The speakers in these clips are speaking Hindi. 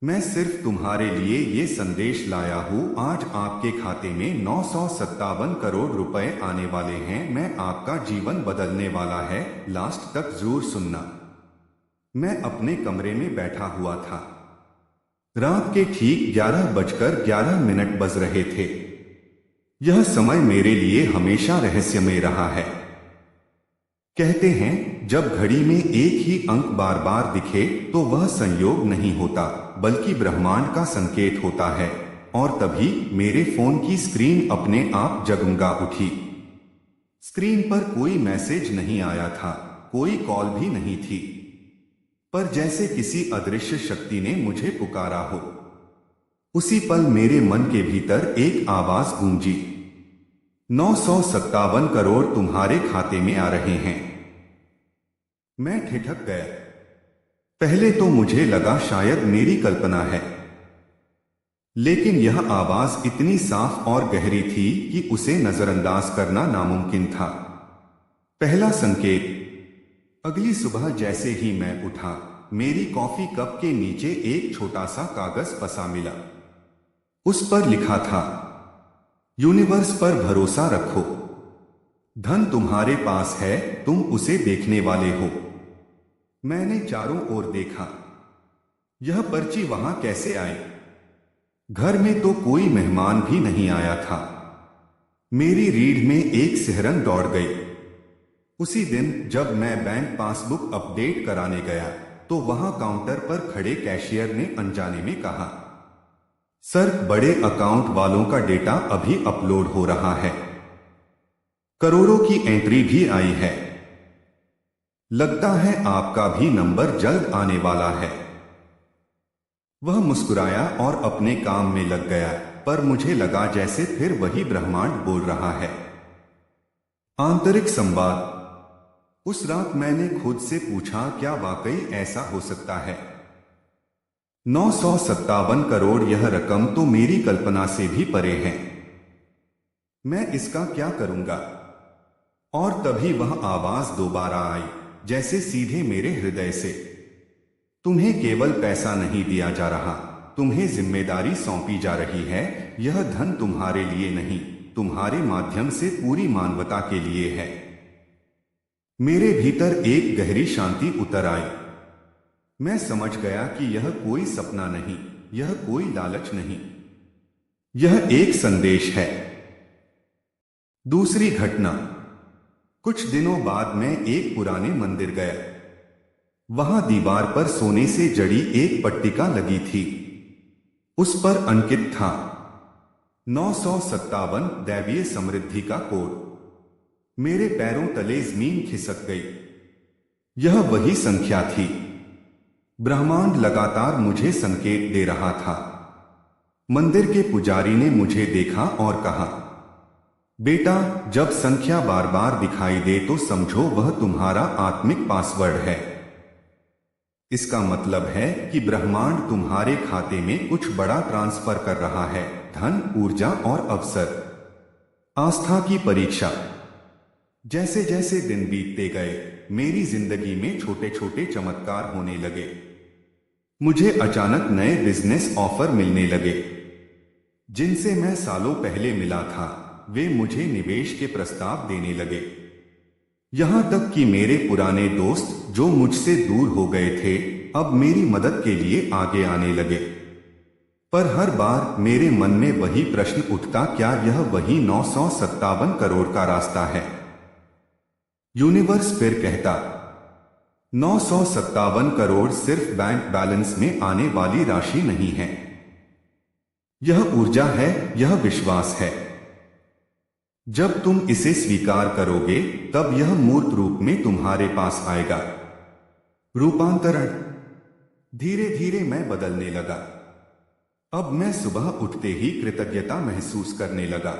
मैं सिर्फ तुम्हारे लिए ये संदेश लाया हूँ। आज आपके खाते में 957 करोड़ रुपए आने वाले हैं। मैं आपका जीवन बदलने वाला है। लास्ट तक जरूर सुनना। मैं अपने कमरे में बैठा हुआ था। रात के ठीक 11:11 बज रहे थे। यह समय मेरे लिए हमेशा रहस्यमय रहा है। कहते हैं जब घड़ी में एक ही अंक बार बार दिखे तो वह संयोग नहीं होता बल्कि ब्रह्मांड का संकेत होता है। और तभी मेरे फोन की स्क्रीन अपने आप जगमगा उठी। स्क्रीन पर कोई मैसेज नहीं आया था, कोई कॉल भी नहीं थी, पर जैसे किसी अदृश्य शक्ति ने मुझे पुकारा हो। उसी पल मेरे मन के भीतर एक आवाज गूंजी, 957 करोड़ तुम्हारे खाते में आ रहे हैं। मैं ठिठक गया। पहले तो मुझे लगा शायद मेरी कल्पना है, लेकिन यह आवाज इतनी साफ और गहरी थी कि उसे नजरअंदाज करना नामुमकिन था। पहला संकेत, अगली सुबह जैसे ही मैं उठा, मेरी कॉफी कप के नीचे एक छोटा सा कागज फंसा मिला। उस पर लिखा था, यूनिवर्स पर भरोसा रखो, धन तुम्हारे पास है, तुम उसे देखने वाले हो। मैंने चारों ओर देखा। यह पर्ची वहां कैसे आई? घर में तो कोई मेहमान भी नहीं आया था। मेरी रीढ़ में एक सिहरन दौड़ गई। उसी दिन जब मैं बैंक पासबुक अपडेट कराने गया तो वहां काउंटर पर खड़े कैशियर ने अनजाने में कहा, सर, बड़े अकाउंट वालों का डेटा अभी अपलोड हो रहा है। करोड़ों की एंट्री भी आई है। लगता है आपका भी नंबर जल्द आने वाला है। वह मुस्कुराया और अपने काम में लग गया, पर मुझे लगा जैसे फिर वही ब्रह्मांड बोल रहा है। आंतरिक संवाद। उस रात मैंने खुद से पूछा, क्या वाकई ऐसा हो सकता है? 957 करोड़, यह रकम तो मेरी कल्पना से भी परे है। मैं इसका क्या करूंगा? और तभी वह आवाज दोबारा आई, जैसे सीधे मेरे हृदय से, तुम्हें केवल पैसा नहीं दिया जा रहा, तुम्हें जिम्मेदारी सौंपी जा रही है। यह धन तुम्हारे लिए नहीं, तुम्हारे माध्यम से पूरी मानवता के लिए है। मेरे भीतर एक गहरी शांति उतर आई। मैं समझ गया कि यह कोई सपना नहीं, यह कोई लालच नहीं, यह एक संदेश है। दूसरी घटना। कुछ दिनों बाद मैं एक पुराने मंदिर गया। वहां दीवार पर सोने से जड़ी एक पट्टिका लगी थी। उस पर अंकित था 957, दैवीय समृद्धि का कोड। मेरे पैरों तले जमीन खिसक गई। यह वही संख्या थी। ब्रह्मांड लगातार मुझे संकेत दे रहा था। मंदिर के पुजारी ने मुझे देखा और कहा, बेटा, जब संख्या बार बार दिखाई दे तो समझो वह तुम्हारा आत्मिक पासवर्ड है। इसका मतलब है कि ब्रह्मांड तुम्हारे खाते में कुछ बड़ा ट्रांसफर कर रहा है, धन, ऊर्जा और अवसर। आस्था की परीक्षा। जैसे जैसे दिन बीतते गए, मेरी जिंदगी में छोटे छोटे चमत्कार होने लगे। मुझे अचानक नए बिजनेस ऑफर मिलने लगे, जिनसे मैं सालों पहले मिला था। वे मुझे निवेश के प्रस्ताव देने लगे। यहां तक कि मेरे पुराने दोस्त जो मुझसे दूर हो गए थे, अब मेरी मदद के लिए आगे आने लगे। पर हर बार मेरे मन में वही प्रश्न उठता, क्या यह वही 957 करोड़ का रास्ता है? यूनिवर्स फिर कहता, 957 करोड़ सिर्फ बैंक बैलेंस में आने वाली राशि नहीं है। यह ऊर्जा है, यह विश्वास है। जब तुम इसे स्वीकार करोगे तब यह मूर्त रूप में तुम्हारे पास आएगा। रूपांतरण। धीरे धीरे मैं बदलने लगा। अब मैं सुबह उठते ही कृतज्ञता महसूस करने लगा।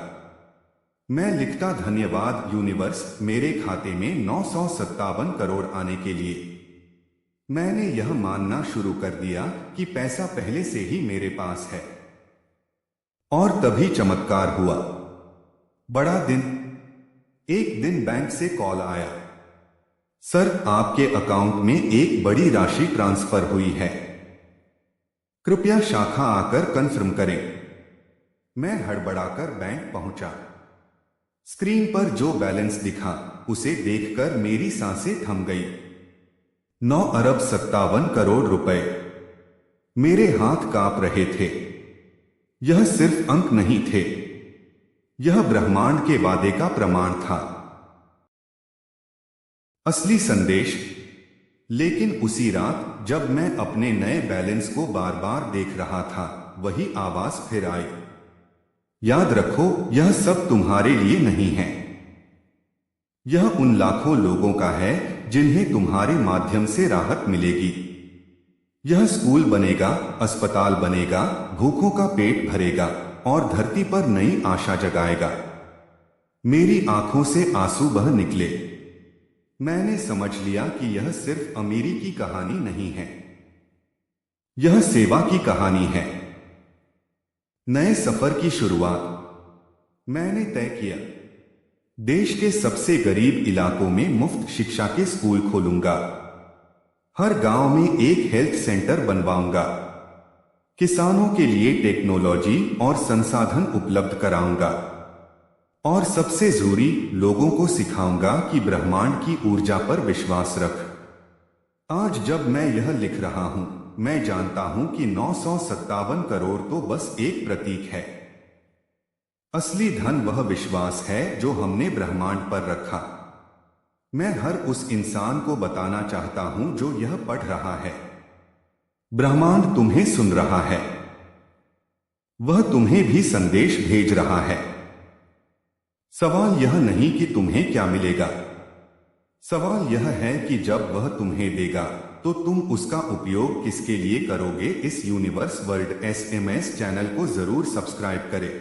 मैं लिखता, धन्यवाद यूनिवर्स, मेरे खाते में 957 करोड़ आने के लिए। मैंने यह मानना शुरू कर दिया कि पैसा पहले से ही मेरे पास है। और तभी चमत्कार हुआ। बड़ा दिन। एक दिन बैंक से कॉल आया, सर, आपके अकाउंट में एक बड़ी राशि ट्रांसफर हुई है। कृपया शाखा आकर कंफर्म करें। मैं हड़बड़ाकर बैंक पहुंचा। स्क्रीन पर जो बैलेंस दिखा उसे देखकर मेरी सांसें थम गई। 9 अरब 57 करोड़ रुपए। मेरे हाथ कांप रहे थे। यह सिर्फ अंक नहीं थे, यह ब्रह्मांड के वादे का प्रमाण था, असली संदेश। लेकिन उसी रात जब मैं अपने नए बैलेंस को बार बार देख रहा था, वही आवाज फिर आई। याद रखो, यह सब तुम्हारे लिए नहीं है। यह उन लाखों लोगों का है जिन्हें तुम्हारे माध्यम से राहत मिलेगी। यह स्कूल बनेगा, अस्पताल बनेगा, भूखों का पेट भरेगा और धरती पर नई आशा जगाएगा। मेरी आंखों से आंसू बह निकले। मैंने समझ लिया कि यह सिर्फ अमीरी की कहानी नहीं है, यह सेवा की कहानी है। नए सफर की शुरुआत। मैंने तय किया, देश के सबसे गरीब इलाकों में मुफ्त शिक्षा के स्कूल खोलूंगा। हर गांव में एक हेल्थ सेंटर बनवाऊंगा। किसानों के लिए टेक्नोलॉजी और संसाधन उपलब्ध कराऊंगा। और सबसे जरूरी, लोगों को सिखाऊंगा कि ब्रह्मांड की ऊर्जा पर विश्वास रख। आज जब मैं यह लिख रहा हूं, मैं जानता हूं कि 957 करोड़ तो बस एक प्रतीक है। असली धन वह विश्वास है जो हमने ब्रह्मांड पर रखा। मैं हर उस इंसान को बताना चाहता हूं जो यह पढ़ रहा है, ब्रह्मांड तुम्हें सुन रहा है। वह तुम्हें भी संदेश भेज रहा है। सवाल यह नहीं कि तुम्हें क्या मिलेगा, सवाल यह है कि जब वह तुम्हें देगा तो तुम उसका उपयोग किसके लिए करोगे। इस यूनिवर्स वर्ल्ड SMS चैनल को जरूर सब्सक्राइब करें।